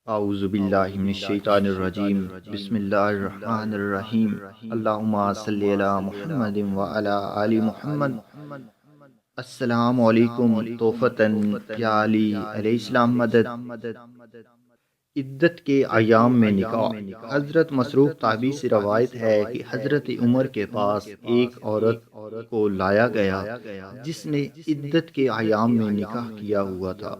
اعوذ باللہ من الشیطان الرجیم بسم اللہ الرحمن الرحیم اللہم صلی علی محمد وعلی آل محمد۔ السلام علیکم توفتاً یا علی علیہ السلام مدد۔ عدت کے ایام میں نکاح۔ حضرت مسروق تابعی سے روایت ہے کہ حضرت عمر کے پاس ایک عورت کو لایا گیا جس نے عدت کے ایام میں نکاح کیا ہوا تھا۔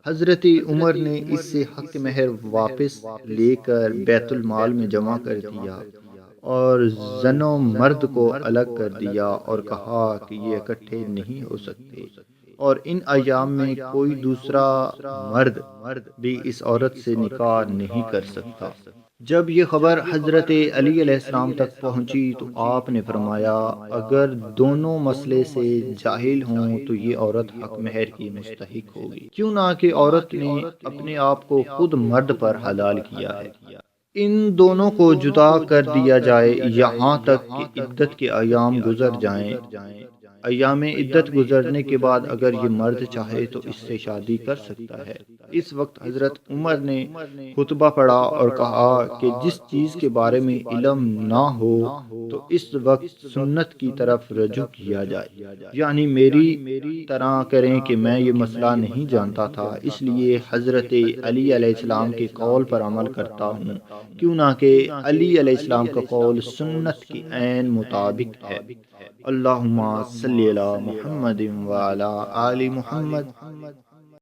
حضرت عمر نے اس سے حق مہر واپس لے کر بیت المال میں جمع کر دیا اور زن و مرد کو الگ کر دیا اور کہا کہ یہ اکٹھے نہیں ہو سکتے، اور ان ایام میں کوئی دوسرا مرد بھی اس عورت سے نکاح نہیں کر سکتا۔ جب یہ خبر حضرت علی علیہ السلام تک پہنچی تو آپ نے فرمایا، اگر دونوں مسئلے سے جاہل ہوں تو یہ عورت حق مہر کی مستحق ہوگی، کیوں نہ کہ عورت نے اپنے آپ کو خود مرد پر حلال کیا ہے۔ ان دونوں کو جدا کر دیا جائے یہاں تک کہ عدت کے ایام گزر جائیں۔ ایام عدت گزرنے کے بعد اگر یہ مرد چاہے تو اس سے شادی کر سکتا ہے۔ اس وقت حضرت عمر نے خطبہ پڑھا اور کہا کہ جس چیز کے بارے میں علم نہ ہو تو اس وقت سنت کی طرف رجوع کیا جائے، یعنی میری طرح کریں کہ میں یہ مسئلہ نہیں جانتا تھا، اس لیے حضرت علی علیہ السلام کے قول پر عمل کرتا ہوں، کیوں نہ کہ علی علیہ السلام کا قول سنت کے عین مطابق ہے۔ اللہم صلی علی محمد وعلی آل محمد۔